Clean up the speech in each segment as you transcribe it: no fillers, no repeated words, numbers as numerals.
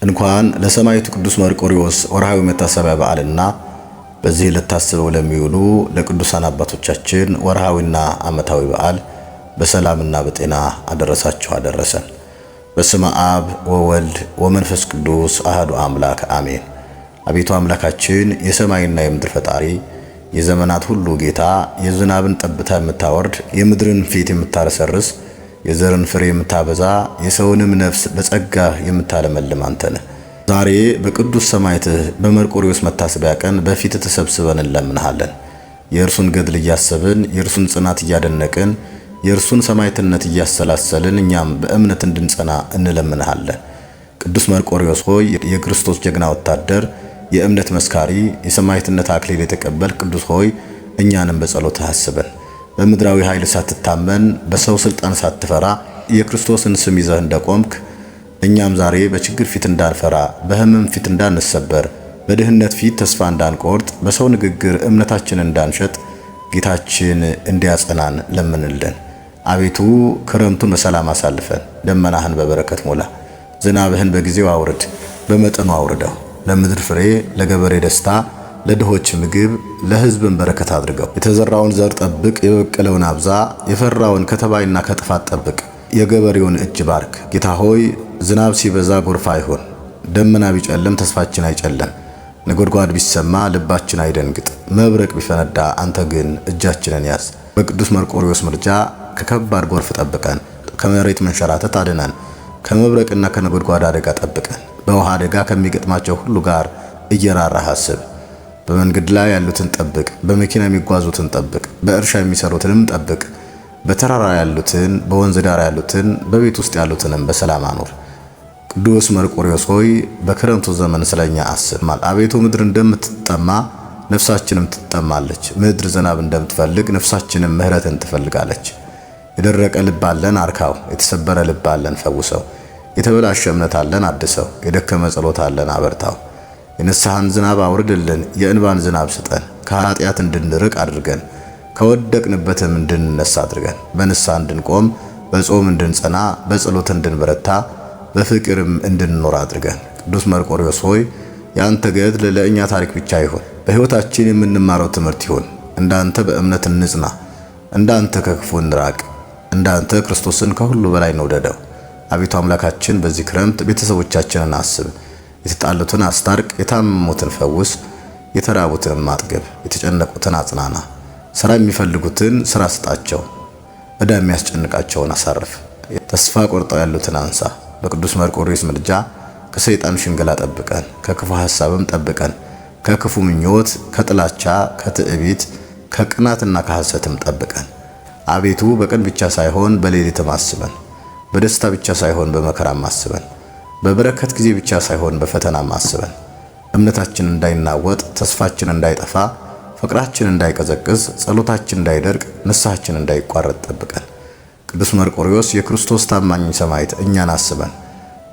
እንኳን ለሰማዕቱ ቅዱስ መርቆሬዎስ ወርሃዊ መታሰቢያ በዓልና በዚህ ለታሰበው ለሚውሉ ለቅዱሳን አባቶቻችን ወርሃዊና ዓመታዊ በዓል በሰላምና በጤና አደረሳችሁ አደረሰን። በስመ አብ ወወልድ ወመንፈስ ቅዱስ አሐዱ አምላክ አሜን። አቤቱ አምላካችን የሰማይና የምድር ፈጣሪ የዘመናት ሁሉ ጌታ የዝናብን ጠብታ የምታወርድ የምድርን ፊት የምታረሰርስ የዘርን ፍሬ የምታበዛ የሰውንም ነፍስ በጸጋ የምታለመልም አንተ ነህ። ዛሬ በቅዱስ ሰማዕትህ በመርቆሬዎስ መታሰቢያ ቀን በፊት ተሰብስበን እንለምንሃለን። የእርሱን ገድል እያሰብን የእርሱን ጽናት እያደነቅን የእርሱን ሰማዕትነት እያሰላሰልን እኛም በእምነት እንድንጸና እንለምንሃለን። ቅዱስ መርቆሬዎስ ሆይ የክርስቶስ ጀግና ወታደር፣ የእምነት መስካሪ፣ የሰማዕትነት አክሊል የተቀበል ቅዱስ ሆይ እኛንም በጸሎትህ አስበን። በምድራዊ ኃይል ሳትታመን በሰው ስልጣን ሳትፈራ የክርስቶስን ስም ይዘህ እንደቆምክ እኛም ዛሬ በችግር ፊት እንዳንፈራ፣ በሕመም ፊት እንዳንሰበር፣ በድህነት ፊት ተስፋ እንዳንቆርጥ፣ በሰው ንግግር እምነታችንን እንዳንሸጥ ጌታችን እንዲያጸናን ለምንልን። አቤቱ ክረምቱን በሰላም አሳልፈን፣ ደመናህን በበረከት ሞላ፣ ዝናብህን በጊዜው አውርድ፣ በመጠኑ አውርደው። ለምድር ፍሬ፣ ለገበሬ ደስታ፣ ለድሆች ምግብ፣ ለሕዝብን በረከት አድርገው። የተዘራውን ዘር ጠብቅ፣ የበቀለውን አብዛ፣ የፈራውን ከተባይና ከጥፋት ጠብቅ። የገበሬውን እጅ ባርክ። ጌታ ሆይ ዝናብ ሲበዛ ጎርፍ አይሆን፣ ደመና ቢጨልም ተስፋችን አይጨለም፣ ነጎድጓድ ቢሰማ ልባችን አይደንግጥ፣ መብረቅ ቢፈነዳ አንተ ግን እጃችንን ያዝ። በቅዱስ መርቆሬዎስ ምልጃ ከከባድ ጎርፍ ጠብቀን፣ ከመሬት መንሸራተት አድነን፣ ከመብረቅና ከነጎድጓድ አደጋ ጠብቀን። በውሃ አደጋ ከሚገጥማቸው ሁሉ ጋር እየራራህ አስብ። በመንገድ ላይ ያሉትን ጠብቅ፣ በመኪና የሚጓዙትን ጠብቅ፣ በእርሻ የሚሰሩትንም ጠብቅ፣ በተራራ ያሉትን፣ በወንዝ ዳር ያሉትን፣ በቤት ውስጥ ያሉትንም በሰላም አኑር። ቅዱስ መርቆሬዎስ ሆይ በክረምቱ ዘመን ስለኛ አስብ። አቤቱ ምድር እንደምትጠማ ነፍሳችንም ትጠማለች። ምድር ዝናብ እንደምትፈልግ ነፍሳችንም ምሕረትን ትፈልጋለች። የደረቀ ልብ አለን አርካው፣ የተሰበረ ልብ አለን ፈውሰው፣ የተበላሸ እምነት አለን አድሰው፣ የደከመ ጸሎት አለን አበርታው። የንስሐን ዝናብ አውርድልን፣ የእንባን ዝናብ ስጠን። ከኃጢአት እንድንርቅ አድርገን፣ ከወደቅንበትም እንድንነሳ አድርገን። በንስሐ እንድንቆም፣ በጾም እንድንጸና፣ በጸሎት እንድንበረታ፣ በፍቅርም እንድንኖር አድርገን። ቅዱስ መርቆሬዎስ ሆይ የአንተ ገድል ለእኛ ታሪክ ብቻ ይሁን፣ በሕይወታችን የምንማረው ትምህርት ይሁን። እንዳንተ በእምነት እንጽና፣ እንዳንተ ከክፉ እንራቅ፣ እንዳንተ ክርስቶስን ከሁሉ በላይ እንውደደው። አቤቱ አምላካችን በዚህ ክረምት ቤተሰቦቻችንን አስብ፣ የተጣሉትን አስታርቅ፣ የታመሙትን ፈውስ፣ የተራቡትን አጥግብ፣ የተጨነቁትን አጽናና። ሥራ የሚፈልጉትን ሥራ ስጣቸው፣ ዕዳ የሚያስጨንቃቸውን አሳርፍ፣ ተስፋ ቆርጠው ያሉትን አንሳ። በቅዱስ መርቆሬዎስ ምልጃ ከሰይጣን ሽንገላ ጠብቀን፣ ከክፉ ሐሳብም ጠብቀን፣ ከክፉ ምኞት፣ ከጥላቻ፣ ከትዕቢት፣ ከቅናትና ከሐሰትም ጠብቀን። አቤቱ በቀን ብቻ ሳይሆን በሌሊትም አስበን፣ በደስታ ብቻ ሳይሆን በመከራም አስበን፣ በበረከት ጊዜ ብቻ ሳይሆን በፈተናም አስበን። እምነታችን እንዳይናወጥ፣ ተስፋችን እንዳይጠፋ፣ ፍቅራችን እንዳይቀዘቅዝ፣ ጸሎታችን እንዳይደርቅ፣ ንስሐችን እንዳይቋረጥ ጠብቀን። ቅዱስ መርቆሬዎስ የክርስቶስ ታማኝ ሰማዕት እኛን አስበን።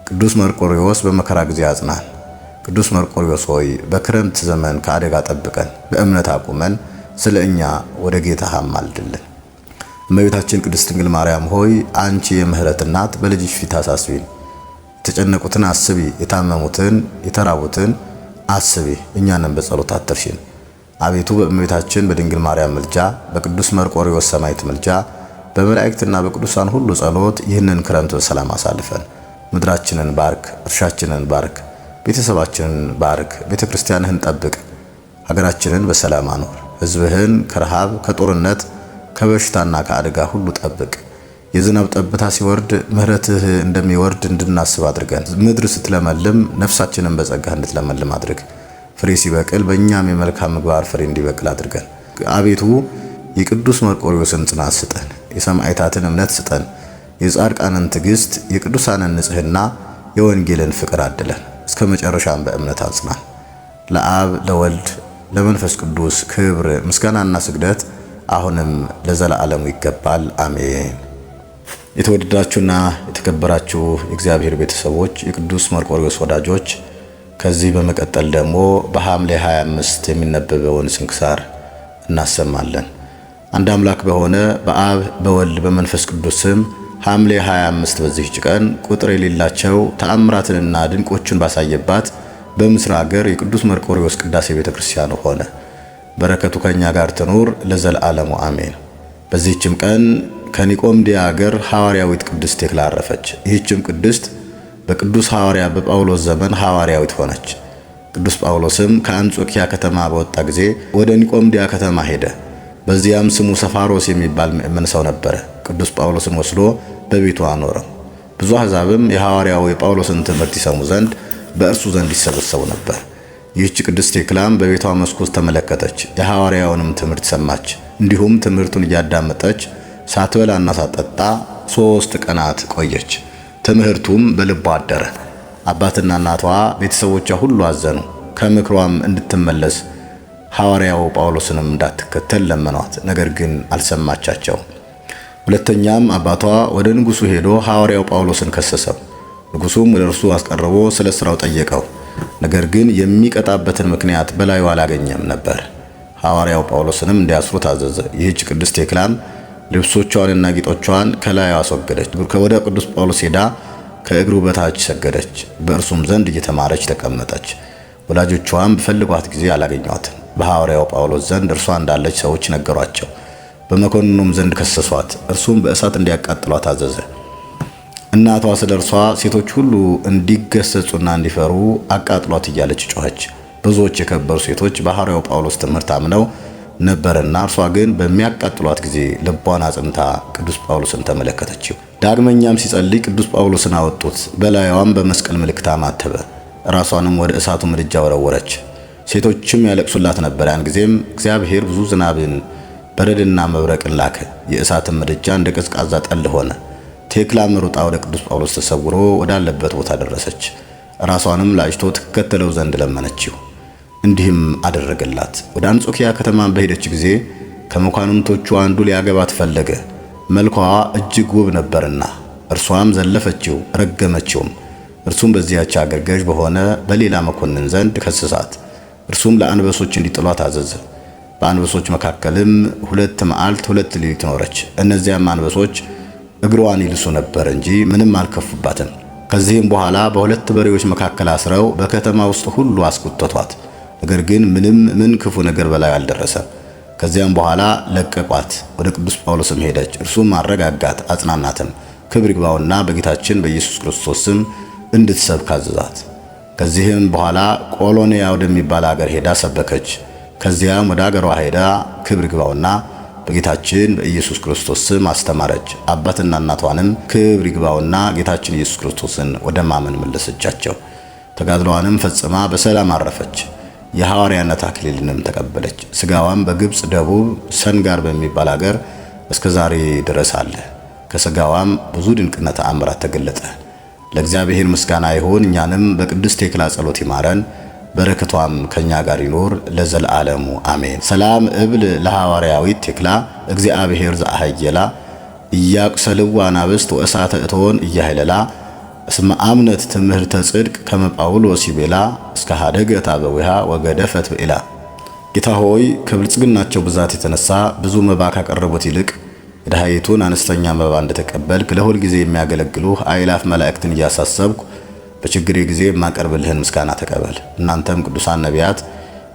ቅዱስ መርቆሬዎስ በመከራ ጊዜ አጽናን። ቅዱስ መርቆሬዎስ ሆይ በክረምት ዘመን ከአደጋ ጠብቀን፣ በእምነት አቁመን፣ ስለ እኛ ወደ ጌታ አማልድልን። እመቤታችን ቅድስት ድንግል ማርያም ሆይ አንቺ የምሕረት እናት በልጅሽ ፊት አሳስቢን። የተጨነቁትን አስቢ፣ የታመሙትን የተራቡትን አስቢ፣ እኛንም በጸሎት አትርሺን። አቤቱ በእመቤታችን በድንግል ማርያም ምልጃ፣ በቅዱስ መርቆሬዎስ ሰማዕት ምልጃ፣ በመላእክትና በቅዱሳን ሁሉ ጸሎት ይህንን ክረምት በሰላም አሳልፈን። ምድራችንን ባርክ፣ እርሻችንን ባርክ፣ ቤተሰባችንን ባርክ፣ ቤተ ክርስቲያንህን ጠብቅ፣ ሀገራችንን በሰላም አኖር። ሕዝብህን ከረሃብ ከጦርነት ከበሽታና ከአደጋ ሁሉ ጠብቅ። የዝናብ ጠብታ ሲወርድ ምሕረትህ እንደሚወርድ እንድናስብ አድርገን። ምድር ስትለመልም ነፍሳችንን በጸጋህ እንድትለመልም አድርግ። ፍሬ ሲበቅል በእኛም የመልካም ምግባር ፍሬ እንዲበቅል አድርገን። አቤቱ የቅዱስ መርቆሬዎስን ጽናት ስጠን፣ የሰማዕታትን እምነት ስጠን፣ የጻድቃንን ትዕግስት፣ የቅዱሳንን ንጽሕና፣ የወንጌልን ፍቅር አድለን። እስከ መጨረሻም በእምነት አጽናን። ለአብ ለወልድ ለመንፈስ ቅዱስ ክብር ምስጋናና ስግደት አሁንም ለዘላለሙ ይገባል፣ አሜን። የተወደዳችሁና የተከበራችሁ የእግዚአብሔር ቤተሰቦች፣ የቅዱስ መርቆሬዎስ ወዳጆች፣ ከዚህ በመቀጠል ደግሞ በሐምሌ 25 የሚነበበውን ስንክሳር እናሰማለን። አንድ አምላክ በሆነ በአብ በወልድ በመንፈስ ቅዱስ ስም ሐምሌ 25 በዚህች ቀን ቁጥር የሌላቸው ተአምራትንና ድንቆችን ባሳየባት በምስር ሀገር የቅዱስ መርቆሬዎስ ቅዳሴ ቤተክርስቲያን ሆነ። በረከቱ ከኛ ጋር ትኑር ለዘላለሙ አሜን። በዚህችም ቀን ከኒቆምዲያ ሀገር ሐዋርያዊት ቅድስት ቴክላ አረፈች። ይህችም ቅድስት በቅዱስ ሐዋርያ በጳውሎስ ዘመን ሐዋርያዊት ሆነች። ቅዱስ ጳውሎስም ከአንጾኪያ ከተማ በወጣ ጊዜ ወደ ኒቆምዲያ ከተማ ሄደ። በዚያም ስሙ ሰፋሮስ የሚባል ምእመን ሰው ነበረ። ቅዱስ ጳውሎስን ወስዶ በቤቱ አኖረው። ብዙ አሕዛብም የሐዋርያው የጳውሎስን ትምህርት ይሰሙ ዘንድ በእርሱ ዘንድ ይሰበሰቡ ነበር። ይህች ቅድስት ቴክላም በቤቷ መስኮት ተመለከተች፣ የሐዋርያውንም ትምህርት ሰማች። እንዲሁም ትምህርቱን እያዳመጠች ሳትበላና ሳትጠጣ 3 ቀናት ቆየች። ትምህርቱም በልቧ አደረ። አባትና እናቷ ቤተሰቦቿ ሁሉ አዘኑ። ከምክሯም እንድትመለስ ሐዋርያው ጳውሎስንም እንዳትከተል ለመኗት። ነገር ግን አልሰማቻቸው። ሁለተኛም አባቷ ወደ ንጉሡ ሄዶ ሐዋርያው ጳውሎስን ከሰሰው። ንጉሡም ወደ እርሱ አስቀርቦ ስለ ሥራው ጠየቀው። ነገር ግን የሚቀጣበትን ምክንያት በላዩ አላገኘም ነበር። ሐዋርያው ጳውሎስንም እንዲያስሩ ታዘዘ። ይህች ቅድስት ቴክላም ልብሶቿንና ጌጦቿን ከላዩ አስወገደች። ወደ ቅዱስ ጳውሎስ ሄዳ ከእግሩ በታች ሰገደች። በእርሱም ዘንድ እየተማረች ተቀመጠች። ወላጆቿም በፈልጓት ጊዜ አላገኟትም። በሐዋርያው ጳውሎስ ዘንድ እርሷ እንዳለች ሰዎች ነገሯቸው። በመኮንኑም ዘንድ ከሰሷት። እርሱም በእሳት እንዲያቃጥሏት አዘዘ። እናቷ ስለ እርሷ ሴቶች ሁሉ እንዲገሰጹና እንዲፈሩ አቃጥሏት እያለች ጮኸች። ብዙዎች የከበሩ ሴቶች በሐዋርያው ጳውሎስ ትምህርት አምነው ነበርና እርሷ ግን በሚያቃጥሏት ጊዜ ልቧን አጽንታ ቅዱስ ጳውሎስን ተመለከተችው። ዳግመኛም ሲጸልይ ቅዱስ ጳውሎስን አወጡት። በላዩዋም በመስቀል ምልክት አማተበ። ራሷንም ወደ እሳቱ ምድጃ ወረወረች። ሴቶችም ያለቅሱላት ነበር። ያን ጊዜም እግዚአብሔር ብዙ ዝናብን በረድና መብረቅን ላከ። የእሳትን ምድጃ እንደ ቀዝቃዛ ጠል ሆነ። ቴክላም ሩጣ ወደ ቅዱስ ጳውሎስ ተሰውሮ ወዳለበት ቦታ ደረሰች። ራሷንም ላጭቶ ትከተለው ዘንድ ለመነችው። እንዲህም አደረገላት። ወደ አንጾኪያ ከተማ በሄደች ጊዜ ከመኳንንቶቹ አንዱ ሊያገባት ፈለገ። መልኳ እጅግ ውብ ነበርና እርሷም ዘለፈችው፣ ረገመችውም። እርሱም በዚያች አገር ገዥ በሆነ በሌላ መኮንን ዘንድ ከሰሳት። እርሱም ለአንበሶች እንዲጥሏት አዘዘ። በአንበሶች መካከልም 2 መዓልት 2 ሌሊት ኖረች። እነዚያም አንበሶች እግሯን ይልሱ ነበር እንጂ ምንም አልከፉባትም። ከዚህም በኋላ በ2 በሬዎች መካከል አስረው በከተማ ውስጥ ሁሉ አስቆጠቷት። ነገር ግን ምን ክፉ ነገር በላዩ አልደረሰም። ከዚያም በኋላ ለቀቋት። ወደ ቅዱስ ጳውሎስም ሄደች። እርሱም አረጋጋት፣ አጽናናትም። ክብር ይግባውና በጌታችን በኢየሱስ ክርስቶስ ስም እንድትሰብክ አዘዛት። ከዚህም በኋላ ቆሎንያ ወደሚባል አገር ሄዳ ሰበከች። ከዚያም ወደ አገሯ ሄዳ ክብር ይግባውና በጌታችን በኢየሱስ ክርስቶስ ስም አስተማረች። አባትና እናቷንም ክብር ይግባውና ጌታችን ኢየሱስ ክርስቶስን ወደ ማመን መለሰቻቸው። ተጋድሎዋንም ፈጽማ በሰላም አረፈች። የሐዋርያነት አክሊልንም ተቀበለች። ሥጋዋም በግብፅ ደቡብ ሰንጋር በሚባል አገር እስከ ዛሬ ድረስ አለ። ከሥጋዋም ብዙ ድንቅና ተአምራት ተገለጠ። ለእግዚአብሔር ምስጋና ይሁን። እኛንም በቅድስት ቴክላ ጸሎት ይማረን፣ በረከቷም ከኛ ጋር ይኖር ለዘላለሙ አሜን። ሰላም እብል ለሐዋርያዊት ቴክላ እግዚአብሔር ዘአህየላ እያቁሰልዋ ናብስት ወእሳተ እቶን እያህለላ እስመ አምነት ትምህርተ ጽድቅ ከመ ጳውሎስ ይቤላ እስከ ሀደገት አበዊሃ ወገደፈት ብኢላ። ጌታ ሆይ ከብልጽግናቸው ብዛት የተነሳ ብዙ መባ ካቀረቡት ይልቅ የድሃይቱን አነስተኛ መባ እንደተቀበልክ ለሁል ጊዜ የሚያገለግሉህ አእላፍ መላእክትን እያሳሰብኩ በችግሬ ጊዜ የማቀርብልህን ምስጋና ተቀበል። እናንተም ቅዱሳን ነቢያት፣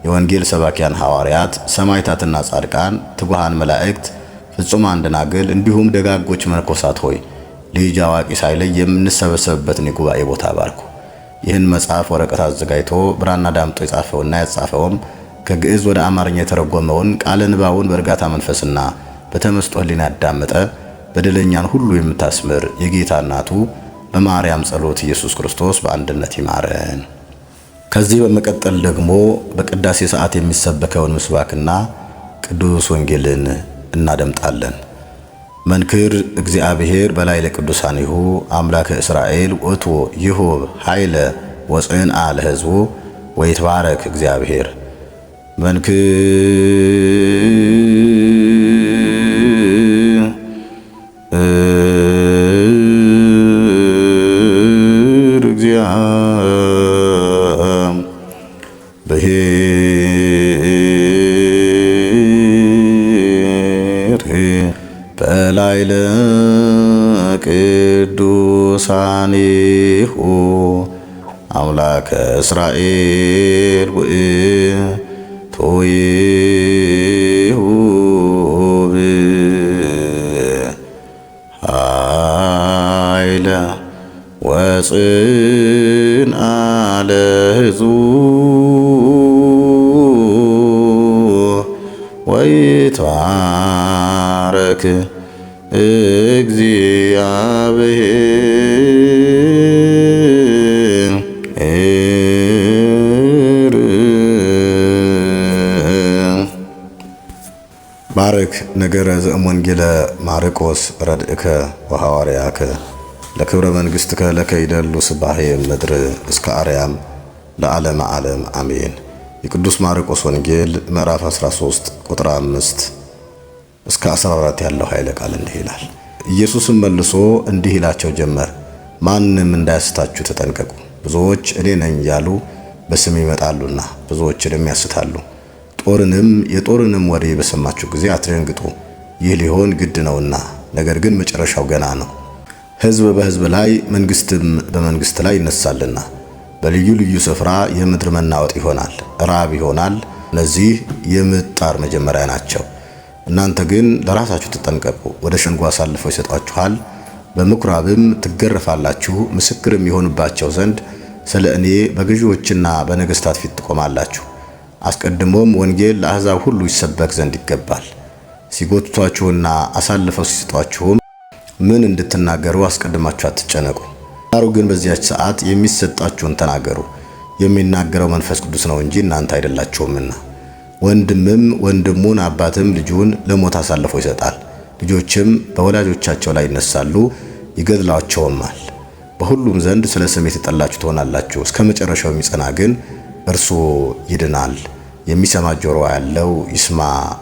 የወንጌል ሰባኪያን ሐዋርያት፣ ሰማዕታትና ጻድቃን፣ ትጉሃን መላእክት፣ ፍጹማን ደናግል እንዲሁም ደጋጎች መነኮሳት ሆይ ልጅ አዋቂ ሳይለይ የምንሰበሰብበትን የጉባኤ ቦታ ባርኩ። ይህን መጽሐፍ ወረቀት አዘጋጅቶ ብራና ዳምጦ የጻፈውና ያጻፈውም ከግዕዝ ወደ አማርኛ የተረጎመውን ቃለ ንባቡን በእርጋታ መንፈስና በተመስጦ ሕሊና ያዳመጠ በደለኛን ሁሉ የምታስምር የጌታ እናቱ በማርያም ጸሎት ኢየሱስ ክርስቶስ በአንድነት ይማረን። ከዚህ በመቀጠል ደግሞ በቅዳሴ ሰዓት የሚሰበከውን ምስባክና ቅዱስ ወንጌልን እናደምጣለን። መንክር እግዚአብሔር በላይ ለቅዱሳኒሁ አምላከ እስራኤል ውእቱ ይሁብ ኃይለ ወጽንዓ ለሕዝቡ ወይትባረክ እግዚአብሔር። መንክር እግዚአብሔር በላይ ለቅዱሳኒሁ ቅዱሳኒሁ አምላከ እስራኤል ውእቱ ኃይለ ወጽንዓ ለሕዝቡ ወይትባረክ እግዚአብሔር። ባርክ ነገረ ዘእምወንጌለ ማርቆስ ረድእከ ወሐዋርያከ ለክብረ መንግሥትከ ለከይደሉ ስባሄ ምድር እስከ አርያም ለዓለመ ዓለም አሜን። የቅዱስ ማርቆስ ወንጌል ምዕራፍ 13 ቁጥር 5 እስከ 14 ያለው ኃይለ ቃል እንዲህ ይላል። ኢየሱስም መልሶ እንዲህ ይላቸው ጀመር፣ ማንም እንዳያስታችሁ ተጠንቀቁ። ብዙዎች እኔ ነኝ ያሉ በስም ይመጣሉና ብዙዎችንም ያስታሉ። የጦርንም ወሬ በሰማችሁ ጊዜ አትደንግጡ፣ ይህ ሊሆን ግድ ነውና፣ ነገር ግን መጨረሻው ገና ነው። ሕዝብ በሕዝብ ላይ መንግሥትም በመንግሥት ላይ ይነሳልና በልዩ ልዩ ስፍራ የምድር መናወጥ ይሆናል፣ ራብ ይሆናል። እነዚህ የምጥ ጣር መጀመሪያ ናቸው። እናንተ ግን ለራሳችሁ ተጠንቀቁ። ወደ ሸንጎ አሳልፈው ይሰጧችኋል፣ በምኩራብም ትገረፋላችሁ። ምስክርም ይሆንባቸው ዘንድ ስለ እኔ በገዢዎችና በነገሥታት ፊት ትቆማላችሁ። አስቀድሞም ወንጌል ለአሕዛብ ሁሉ ይሰበክ ዘንድ ይገባል። ሲጎትቷችሁና አሳልፈው ሲሰጧችሁም ምን እንድትናገሩ አስቀድማችሁ አትጨነቁ። ዳሩ ግን በዚያች ሰዓት የሚሰጣችሁን ተናገሩ፣ የሚናገረው መንፈስ ቅዱስ ነው እንጂ እናንተ አይደላችሁምና። ወንድምም ወንድሙን፣ አባትም ልጁን ለሞት አሳልፎ ይሰጣል። ልጆችም በወላጆቻቸው ላይ ይነሳሉ፣ ይገድላቸውማል። በሁሉም ዘንድ ስለ ስሜ የተጠላችሁ ትሆናላችሁ። እስከ መጨረሻው የሚጸና ግን እርሱ ይድናል። የሚሰማ ጆሮ ያለው ይስማ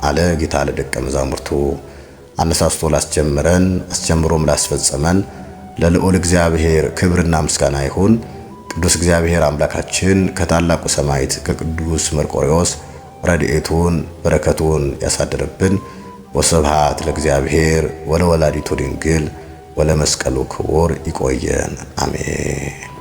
አለ ጌታ ለደቀ መዛሙርቱ። አነሳስቶ ላስጀምረን አስጀምሮም ላስፈጸመን ለልዑል እግዚአብሔር ክብርና ምስጋና ይሁን። ቅዱስ እግዚአብሔር አምላካችን ከታላቁ ሰማዕት ከቅዱስ መርቆሬዎስ ረድኤቱን በረከቱን ያሳድርብን። ወስብሐት ለእግዚአብሔር ወለወላዲቱ ድንግል ወለመስቀሉ ክቡር። ይቆየን። አሜን።